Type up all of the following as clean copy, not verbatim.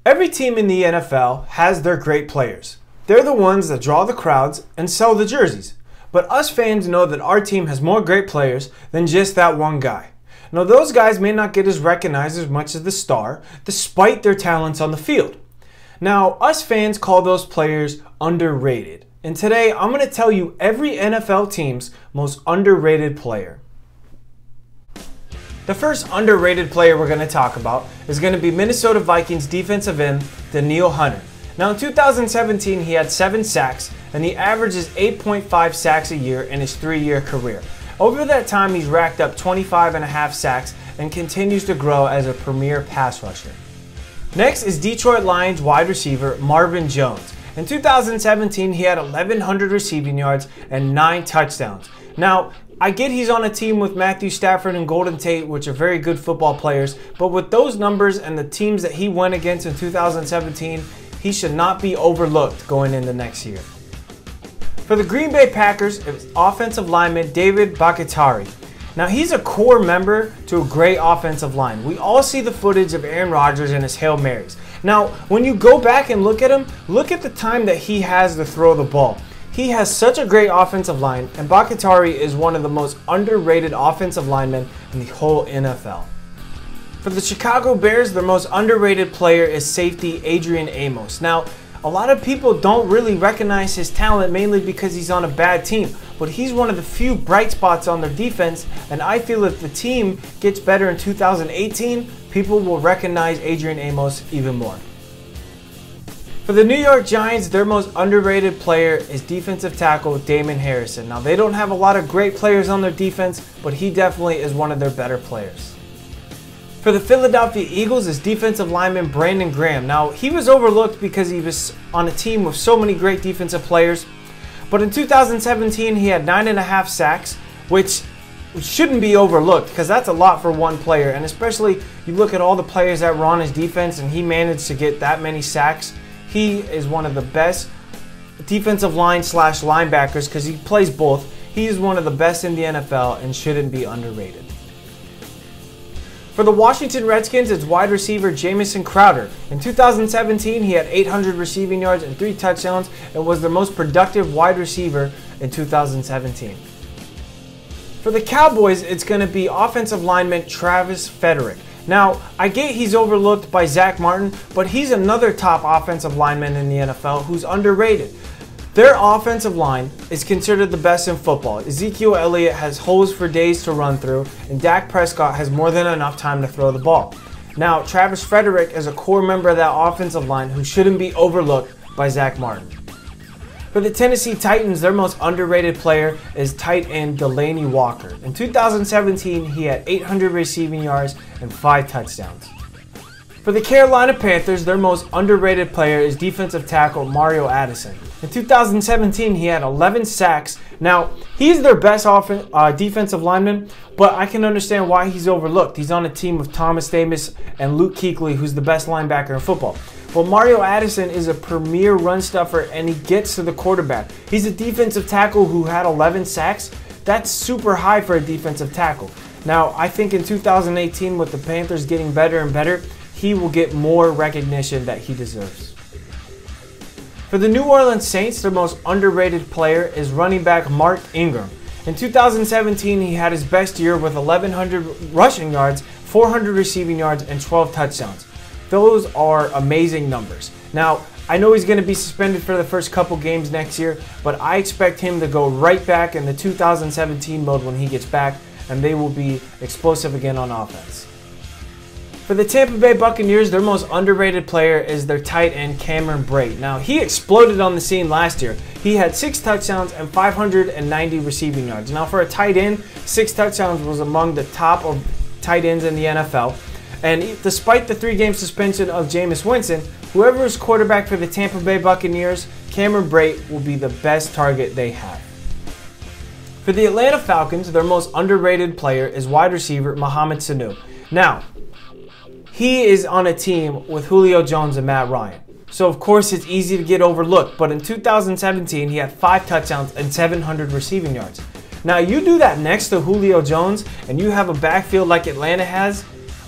Every team in the NFL has their great players. They're the ones that draw the crowds and sell the jerseys. But us fans know that our team has more great players than just that one guy. Now those guys may not get as recognized as much as the star, despite their talents on the field. Now us fans call those players underrated. And today I'm going to tell you every NFL team's most underrated player. The first underrated player we're going to talk about is going to be Minnesota Vikings defensive end Danielle. Now in 2017 he had 7 sacks and he averages 8.5 sacks a year in his 3-year career. Over that time he's racked up 25.5 sacks and continues to grow as a premier pass rusher. Next is Detroit Lions wide receiver Marvin Jones. In 2017 he had 1,100 receiving yards and 9 touchdowns. Now I get he's on a team with Matthew Stafford and Golden Tate, which are very good football players, but with those numbers and the teams that he went against in 2017, he should not be overlooked going into next year. For the Green Bay Packers, it was offensive lineman David Bakhtiari. Now he's a core member to a great offensive line. We all see the footage of Aaron Rodgers and his Hail Marys. Now when you go back and look at him, look at the time that he has to throw the ball. He has such a great offensive line, and Bakhtiari is one of the most underrated offensive linemen in the whole NFL. For the Chicago Bears, their most underrated player is safety Adrian Amos. Now, a lot of people don't really recognize his talent mainly because he's on a bad team, but he's one of the few bright spots on their defense, and I feel if the team gets better in 2018, people will recognize Adrian Amos even more. For the New York Giants, their most underrated player is defensive tackle Damon Harrison. Now, they don't have a lot of great players on their defense, but he definitely is one of their better players. For the Philadelphia Eagles is defensive lineman Brandon Graham. Now, he was overlooked because he was on a team with so many great defensive players, but in 2017 he had 9.5 sacks, which shouldn't be overlooked because that's a lot for one player, and especially you look at all the players that were on his defense and he managed to get that many sacks. He is one of the best defensive line / linebackers because he plays both. He is one of the best in the NFL and shouldn't be underrated. For the Washington Redskins, it's wide receiver Jamison. In 2017, he had 800 receiving yards and 3 touchdowns and was the most productive wide receiver in 2017. For the Cowboys, it's going to be offensive lineman Travis Frederick. Now, I get he's overlooked by Zach Martin, but he's another top offensive lineman in the NFL who's underrated. Their offensive line is considered the best in football. Ezekiel Elliott has holes for days to run through, and Dak Prescott has more than enough time to throw the ball. Now, Travis Frederick is a core member of that offensive line who shouldn't be overlooked by Zach Martin. For the Tennessee Titans, their most underrated player is tight end Delanie Walker. In 2017, he had 800 receiving yards and 5 touchdowns. For the Carolina Panthers, their most underrated player is defensive tackle Mario Addison. In 2017, he had 11 sacks. Now, he's their best defensive lineman, but I can understand why he's overlooked. He's on a team with Thomas Amos and Luke Kuechly, who's the best linebacker in football. Well, Mario Addison is a premier run stuffer and he gets to the quarterback. He's a defensive tackle who had 11 sacks. That's super high for a defensive tackle. Now, I think in 2018, with the Panthers getting better and better, he will get more recognition that he deserves. For the New Orleans Saints, their most underrated player is running back Mark Ingram. In 2017, he had his best year with 1,100 rushing yards, 400 receiving yards, and 12 touchdowns. Those are amazing numbers. Now, I know he's going to be suspended for the first couple games next year, but I expect him to go right back in the 2017 mode when he gets back, and they will be explosive again on offense. For the Tampa Bay Buccaneers, their most underrated player is their tight end Cameron Brate. Now, he exploded on the scene last year. He had 6 touchdowns and 590 receiving yards. Now, for a tight end, 6 touchdowns was among the top of tight ends in the NFL. And despite the 3-game suspension of Jameis Winston, whoever is quarterback for the Tampa Bay Buccaneers, Cameron Brate will be the best target they have. For the Atlanta Falcons, their most underrated player is wide receiver Mohamed Sanu. Now, he is on a team with Julio Jones and Matt Ryan. So of course it's easy to get overlooked, but in 2017 he had 5 touchdowns and 700 receiving yards. Now you do that next to Julio Jones and you have a backfield like Atlanta has,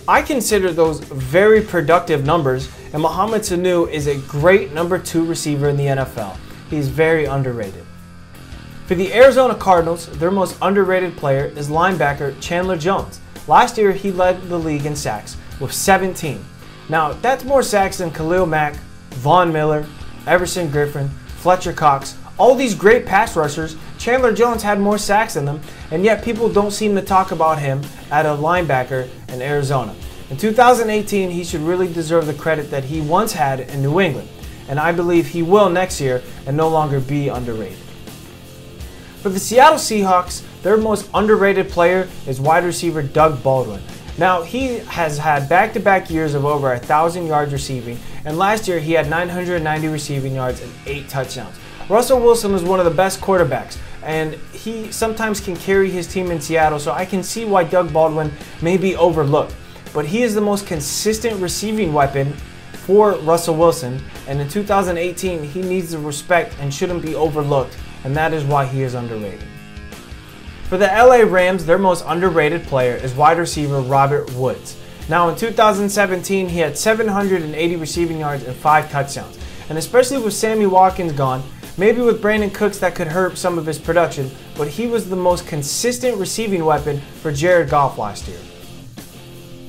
I consider those very productive numbers, And Mohamed Sanu is a great number 2 receiver in the NFL. He's very underrated. For the Arizona Cardinals, their most underrated player is linebacker Chandler Jones. Last year, he led the league in sacks with 17. Now, that's more sacks than Khalil Mack, Von Miller, Everson Griffin, Fletcher Cox. All these great pass rushers, Chandler Jones had more sacks than them, and yet people don't seem to talk about him at a linebacker in Arizona. In 2018, he should really deserve the credit that he once had in New England, and I believe he will next year and no longer be underrated. For the Seattle Seahawks, their most underrated player is wide receiver Doug Baldwin. Now, he has had back-to-back years of over 1,000 yards receiving, and last year he had 990 receiving yards and 8 touchdowns. Russell Wilson is one of the best quarterbacks, and he sometimes can carry his team in Seattle, so I can see why Doug Baldwin may be overlooked. But he is the most consistent receiving weapon for Russell Wilson, and in 2018 he needs the respect and shouldn't be overlooked, and that is why he is underrated. For the LA Rams, their most underrated player is wide receiver Robert Woods. Now in 2017 he had 780 receiving yards and 5 touchdowns, and especially with Sammy Watkins gone, maybe with Brandon Cooks that could hurt some of his production, but he was the most consistent receiving weapon for Jared Goff last year.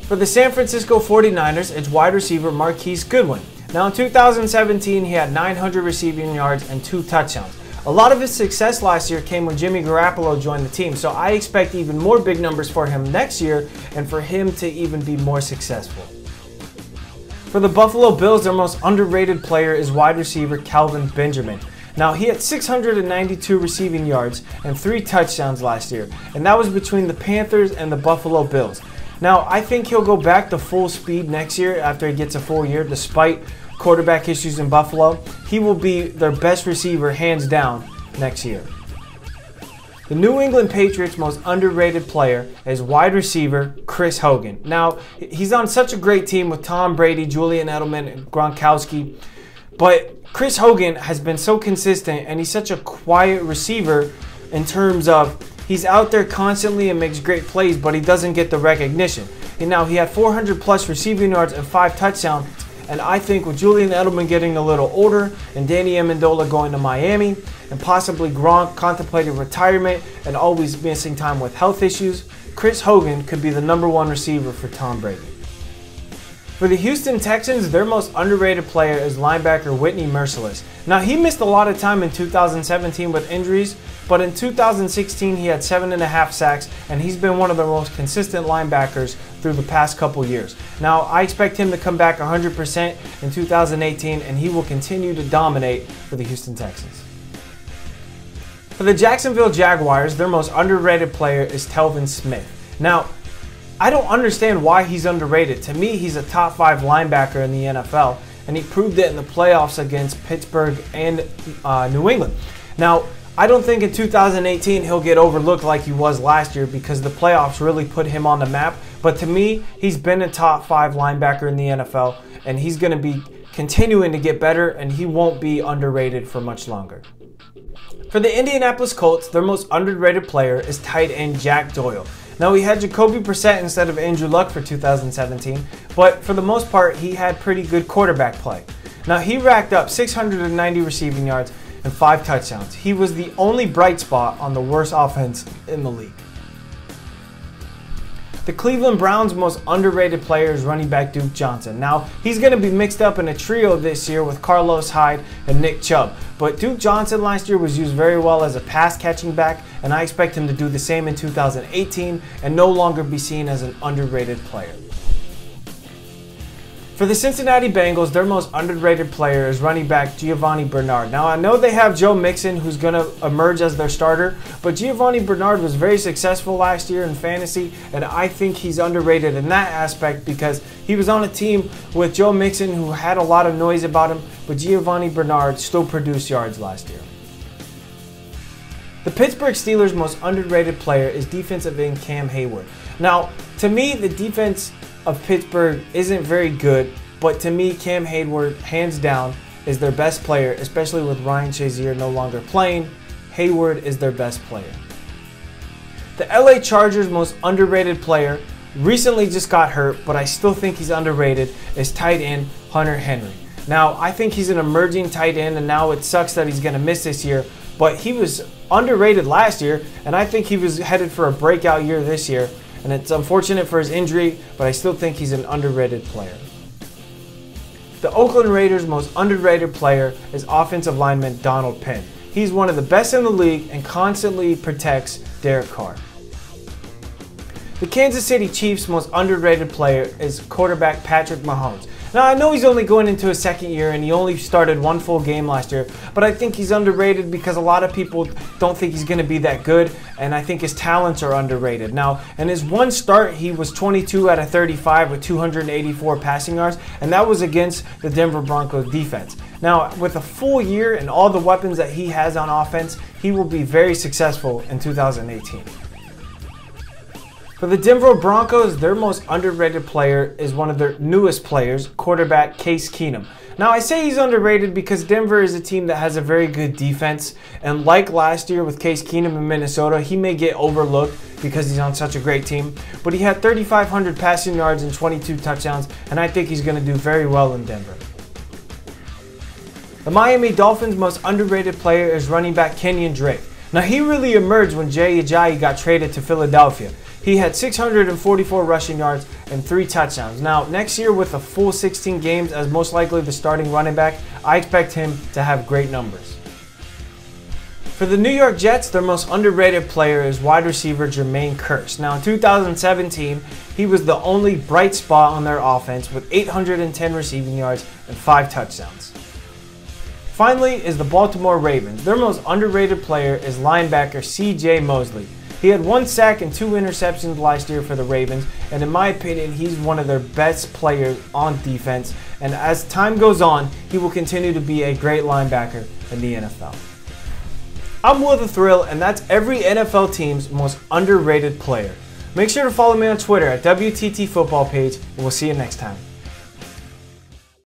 For the San Francisco 49ers, it's wide receiver Marquise Goodwin. Now in 2017, he had 900 receiving yards and 2 touchdowns. A lot of his success last year came when Jimmy Garoppolo joined the team, so I expect even more big numbers for him next year and for him to even be more successful. For the Buffalo Bills, their most underrated player is wide receiver Kelvin Benjamin. Now, he had 692 receiving yards and 3 touchdowns last year, and that was between the Panthers and the Buffalo Bills. Now, I think he'll go back to full speed next year after he gets a full year, despite quarterback issues in Buffalo. He will be their best receiver, hands down, next year. The New England Patriots' most underrated player is wide receiver Chris Hogan. Now, he's on such a great team with Tom Brady, Julian Edelman, and Gronkowski, but Chris Hogan has been so consistent, and he's such a quiet receiver in terms of he's out there constantly and makes great plays, but he doesn't get the recognition. And now he had 400 plus receiving yards and 5 touchdowns, and I think with Julian Edelman getting a little older and Danny Amendola going to Miami and possibly Gronk contemplating retirement and always missing time with health issues, Chris Hogan could be the #1 receiver for Tom Brady. For the Houston Texans, their most underrated player is linebacker Whitney Mercilus. Now, he missed a lot of time in 2017 with injuries, but in 2016 he had 7.5 sacks, and he's been one of the most consistent linebackers through the past couple years. Now, I expect him to come back 100% in 2018, and he will continue to dominate for the Houston Texans. For the Jacksonville Jaguars, their most underrated player is Telvin Smith. Now, I don't understand why he's underrated. To me, he's a top 5 linebacker in the NFL, and he proved it in the playoffs against Pittsburgh and New England. Now, I don't think in 2018 he'll get overlooked like he was last year because the playoffs really put him on the map. But to me, he's been a top 5 linebacker in the NFL, and he's going to be continuing to get better, and he won't be underrated for much longer. For the Indianapolis Colts, their most underrated player is tight end Jack Doyle. Now, he had Jacoby Brissett instead of Andrew Luck for 2017, but for the most part, he had pretty good quarterback play. Now, he racked up 690 receiving yards and 5 touchdowns. He was the only bright spot on the worst offense in the league. The Cleveland Browns' most underrated player is running back Duke Johnson. Now, he's going to be mixed up in a trio this year with Carlos Hyde and Nick Chubb. But Duke Johnson last year was used very well as a pass-catching back, and I expect him to do the same in 2018 and no longer be seen as an underrated player. For the Cincinnati Bengals, their most underrated player is running back Giovanni Bernard. Now, I know they have Joe Mixon, who's going to emerge as their starter, but Giovanni Bernard was very successful last year in fantasy, and I think he's underrated in that aspect because he was on a team with Joe Mixon, who had a lot of noise about him, but Giovanni Bernard still produced yards last year. The Pittsburgh Steelers' most underrated player is defensive end Cam Heyward. Now, to me, the defense of Pittsburgh isn't very good, but to me, Cam Heyward, hands down, is their best player, especially with Ryan Shazier no longer playing. Heyward is their best player. The LA Chargers' most underrated player recently just got hurt, but I still think he's underrated, is tight end Hunter Henry. Now, I think he's an emerging tight end, and now it sucks that he's going to miss this year, but he was underrated last year, and I think he was headed for a breakout year this year, and it's unfortunate for his injury, but I still think he's an underrated player. The Oakland Raiders' most underrated player is offensive lineman Donald Penn. He's one of the best in the league and constantly protects Derek Carr. The Kansas City Chiefs' most underrated player is quarterback Patrick Mahomes. Now, I know he's only going into his second year and he only started one full game last year, but I think he's underrated because a lot of people don't think he's going to be that good, and I think his talents are underrated. Now, in his one start, he was 22 out of 35 with 284 passing yards, and that was against the Denver Broncos defense. Now, with a full year and all the weapons that he has on offense, he will be very successful in 2018. For the Denver Broncos, their most underrated player is one of their newest players, quarterback Case Keenum. Now, I say he's underrated because Denver is a team that has a very good defense, and like last year with Case Keenum in Minnesota, he may get overlooked because he's on such a great team, but he had 3,500 passing yards and 22 touchdowns, and I think he's going to do very well in Denver. The Miami Dolphins' most underrated player is running back Kenyon Drake. Now, he really emerged when Jay Ajayi got traded to Philadelphia. He had 644 rushing yards and 3 touchdowns. Now, next year with a full 16 games as most likely the starting running back, I expect him to have great numbers. For the New York Jets, their most underrated player is wide receiver Jermaine Kearse. Now, in 2017, he was the only bright spot on their offense with 810 receiving yards and 5 touchdowns. Finally is the Baltimore Ravens. Their most underrated player is linebacker C.J. Mosley. He had 1 sack and 2 interceptions last year for the Ravens, and in my opinion, he's one of their best players on defense, and as time goes on, he will continue to be a great linebacker in the NFL. I'm Will the Thrill, and that's every NFL team's most underrated player. Make sure to follow me on Twitter at WTT Football Page, and we'll see you next time.